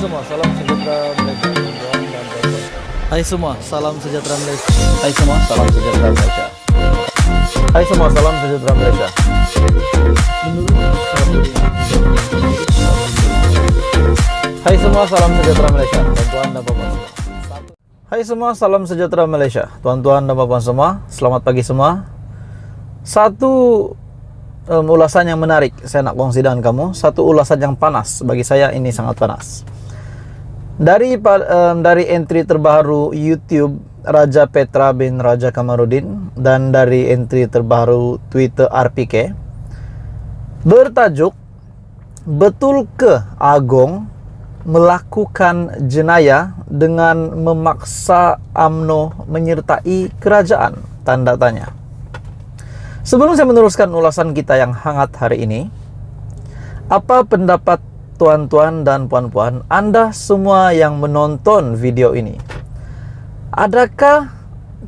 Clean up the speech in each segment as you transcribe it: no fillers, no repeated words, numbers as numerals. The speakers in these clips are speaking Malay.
semua, salam sejahtera Malaysia. Hai semua, salam sejahtera Malaysia. Hai semua, salam sejahtera Malaysia. Hai semua, salam sejahtera Malaysia. Hai semua, salam sejahtera Malaysia. Tuan-tuan dan puan-puan semua. Hai semua, salam sejahtera Malaysia. Tuan-tuan dan puan-puan semua, selamat pagi semua. Satu ulasan yang menarik saya nak kongsi dengan kamu. Satu ulasan yang panas, bagi saya ini sangat panas. Dari entry terbaru YouTube Raja Petra bin Raja Kamarudin dan dari entry terbaru Twitter RPK bertajuk, betul ke Agong melakukan jenayah dengan memaksa UMNO menyertai kerajaan? Tanda tanya. Sebelum saya meneruskan ulasan kita yang hangat hari ini, apa pendapat tuan-tuan dan puan-puan, Anda semua yang menonton video ini? Adakah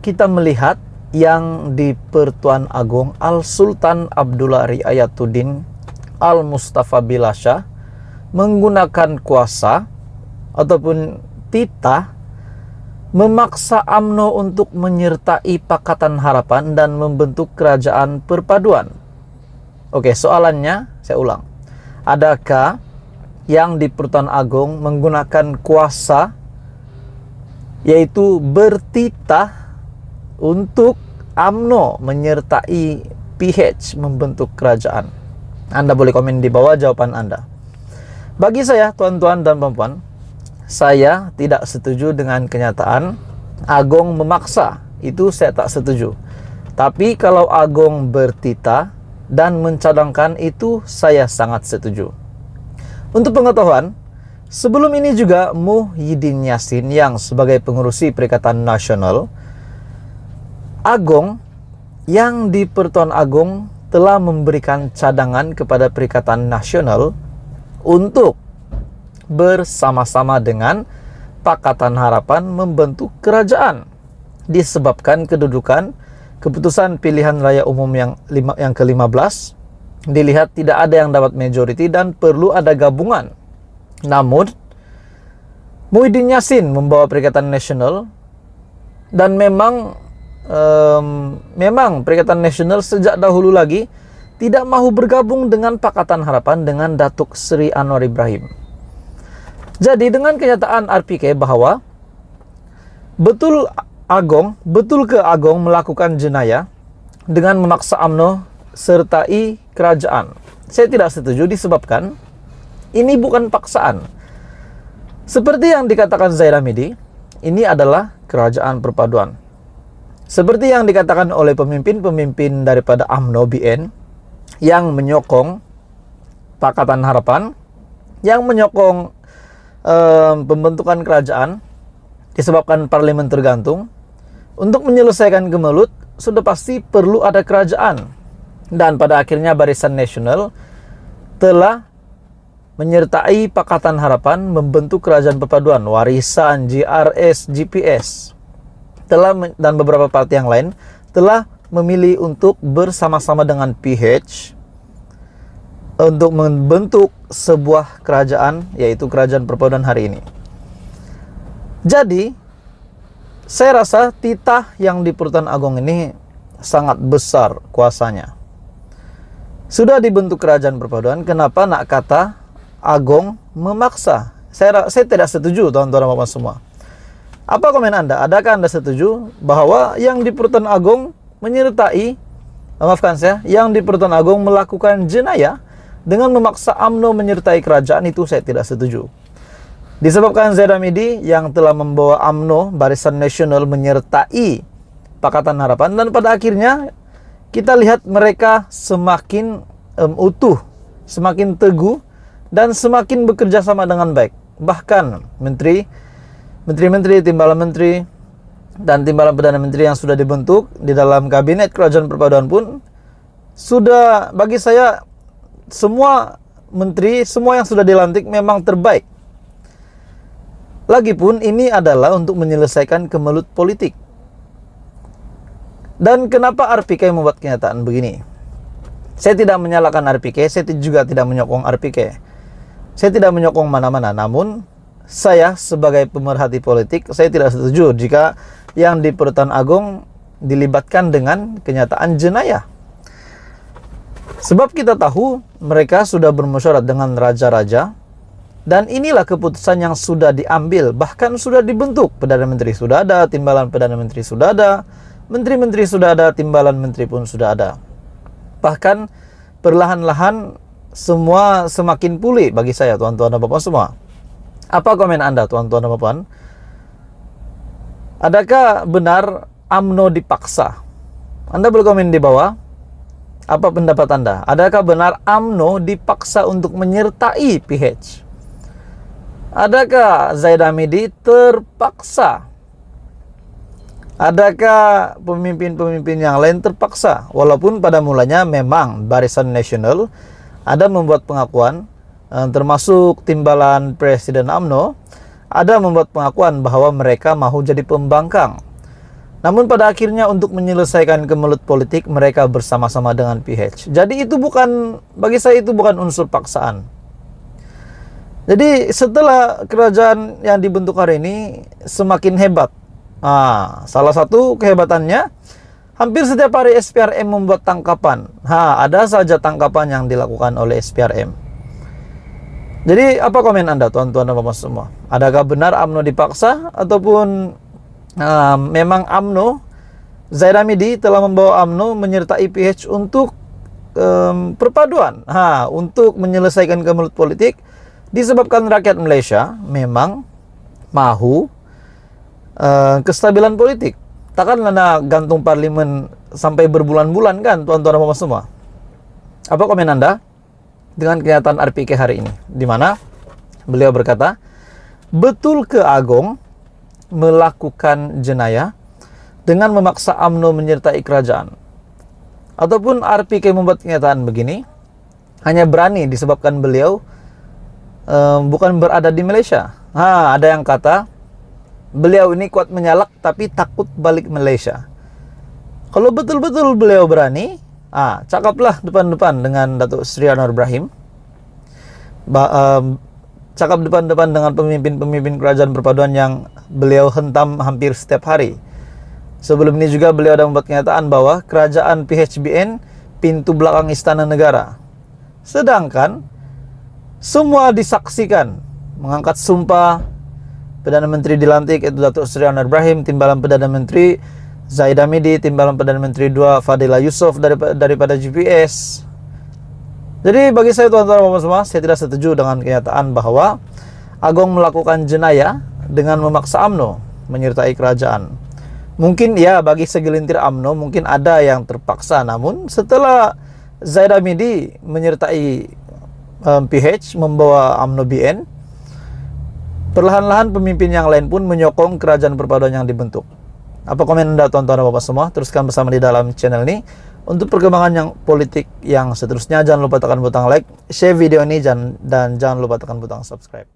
kita melihat yang di Pertuan Agong Al-Sultan Abdullah Riayatuddin Al-Mustafa Bilasha menggunakan kuasa ataupun titah memaksa UMNO untuk menyertai Pakatan Harapan dan membentuk kerajaan perpaduan? Oke, soalannya saya ulang. Adakah yang di Pertuan Agong menggunakan kuasa, yaitu bertitah untuk UMNO menyertai PH membentuk kerajaan? Anda boleh komen di bawah jawaban Anda. Bagi saya, tuan-tuan dan puan-puan, saya tidak setuju dengan kenyataan Agong memaksa. Itu saya tak setuju. Tapi kalau Agong bertitah dan mencadangkan, itu saya sangat setuju. Untuk pengetahuan, sebelum ini juga Muhyiddin Yassin yang sebagai pengerusi Perikatan Nasional Agong yang di Pertuan Agong telah memberikan cadangan kepada Perikatan Nasional untuk bersama-sama dengan Pakatan Harapan membentuk kerajaan, disebabkan kedudukan keputusan pilihan raya umum yang ke-15 dilihat tidak ada yang dapat majority dan perlu ada gabungan. Namun Muhyiddin Yassin membawa Perikatan Nasional, dan memang Perikatan Nasional sejak dahulu lagi tidak mahu bergabung dengan Pakatan Harapan dengan Datuk Seri Anwar Ibrahim. Jadi dengan kenyataan RPK bahwa betul ke Agong melakukan jenayah dengan memaksa UMNO sertai kerajaan, saya tidak setuju, disebabkan ini bukan paksaan. Seperti yang dikatakan Zaid Hamidi, ini adalah kerajaan perpaduan. Seperti yang dikatakan oleh pemimpin-pemimpin daripada UMNO BN yang menyokong Pakatan Harapan, yang menyokong pembentukan kerajaan disebabkan parlemen tergantung. Untuk menyelesaikan gemelut sudah pasti perlu ada kerajaan, dan pada akhirnya Barisan Nasional telah menyertai Pakatan Harapan membentuk kerajaan perpaduan. Warisan, GRS, GPS dan beberapa partai yang lain telah memilih untuk bersama-sama dengan PH untuk membentuk sebuah kerajaan, yaitu kerajaan perpaduan hari ini. Jadi saya rasa titah yang di Pertuan Agong ini sangat besar kuasanya. Sudah dibentuk kerajaan perpaduan, kenapa nak kata Agong memaksa? Saya tidak setuju, tuan-tuan dan puan semua. Apa komen Anda? Adakah Anda setuju bahwa yang di Pertuan Agong menyertai, yang di Pertuan Agong melakukan jenayah dengan memaksa UMNO menyertai kerajaan? Itu saya tidak setuju. Disebabkan Zaid Hamidi yang telah membawa UMNO, Barisan Nasional, menyertai Pakatan Harapan, dan pada akhirnya kita lihat mereka semakin utuh, semakin teguh, dan semakin bekerja sama dengan baik. Bahkan menteri-menteri, timbalan menteri, dan timbalan Perdana Menteri yang sudah dibentuk di dalam kabinet kerajaan perpaduan pun sudah, bagi saya, semua menteri, semua yang sudah dilantik memang terbaik. Lagipun ini adalah untuk menyelesaikan kemelut politik. Dan kenapa RPK membuat kenyataan begini? Saya tidak menyalahkan RPK, saya juga tidak menyokong RPK. Saya tidak menyokong mana-mana, namun saya sebagai pemerhati politik, saya tidak setuju jika yang di Pertuan Agung dilibatkan dengan kenyataan jenayah. Sebab kita tahu mereka sudah bermusyawarah dengan raja-raja, dan inilah keputusan yang sudah diambil, bahkan sudah dibentuk. Perdana Menteri sudah ada, timbalan Perdana Menteri sudah ada, menteri-menteri sudah ada, timbalan menteri pun sudah ada. Bahkan perlahan-lahan semua semakin pulih bagi saya, tuan-tuan dan bapak semua. Apa komen Anda, tuan-tuan dan bapak? Adakah benar UMNO dipaksa? Anda boleh komen di bawah. Apa pendapat Anda? Adakah benar UMNO dipaksa untuk menyertai PH? Adakah Zaid Hamidi terpaksa? Adakah pemimpin-pemimpin yang lain terpaksa? Walaupun pada mulanya memang Barisan Nasional ada membuat pengakuan, termasuk timbalan Presiden UMNO, ada membuat pengakuan bahwa mereka mahu jadi pembangkang. Namun pada akhirnya untuk menyelesaikan kemelut politik, mereka bersama-sama dengan PH. Jadi itu bukan, bagi saya itu bukan unsur paksaan. Jadi setelah kerajaan yang dibentuk hari ini semakin hebat. Salah satu kehebatannya, hampir setiap hari SPRM membuat tangkapan. Ada saja tangkapan yang dilakukan oleh SPRM. Jadi apa komen Anda, tuan-tuan dan bapak semua? Adakah benar UMNO dipaksa ataupun memang UMNO, Zaid Hamidi telah membawa UMNO menyertai PH untuk perpaduan, untuk menyelesaikan kemelut politik, disebabkan rakyat Malaysia memang mahu kestabilan politik. Takkanlah nak gantung parlimen sampai berbulan-bulan kan, tuan-tuan dan bapak semua. Apa komen Anda dengan kenyataan RPK hari ini, di mana beliau berkata, betul ke Agong melakukan jenayah dengan memaksa UMNO menyertai kerajaan? Ataupun RPK membuat kenyataan begini hanya berani disebabkan beliau bukan berada di Malaysia. Ada yang kata beliau ini kuat menyalak tapi takut balik Malaysia. Kalau betul-betul beliau berani, cakaplah depan-depan dengan Datuk Seri Anwar Ibrahim, cakap depan-depan dengan pemimpin-pemimpin kerajaan perpaduan yang beliau hentam hampir setiap hari. Sebelum ini juga beliau ada membuat kenyataan bahwa kerajaan PHBN pintu belakang istana negara. Sedangkan semua disaksikan mengangkat sumpah Perdana Menteri dilantik, yaitu Datuk Seri Anwar Ibrahim, timbalan Perdana Menteri Zaid Hamidi, timbalan Perdana Menteri 2 Fadila Yusof daripada GPS. Jadi bagi saya, tuan-tuan dan bapak semua, saya tidak setuju dengan kenyataan bahwa Agong melakukan jenayah dengan memaksa UMNO menyertai kerajaan. Mungkin ya bagi segelintir UMNO mungkin ada yang terpaksa, namun setelah Zaid Hamidi menyertai PH membawa UMNO BN, perlahan-lahan pemimpin yang lain pun menyokong kerajaan perpaduan yang dibentuk. Apa komen Anda, tuan-tuan dan bapak semua? Teruskan bersama di dalam channel ini. Untuk perkembangan yang politik yang seterusnya, jangan lupa tekan butang like, share video ini, dan jangan lupa tekan butang subscribe.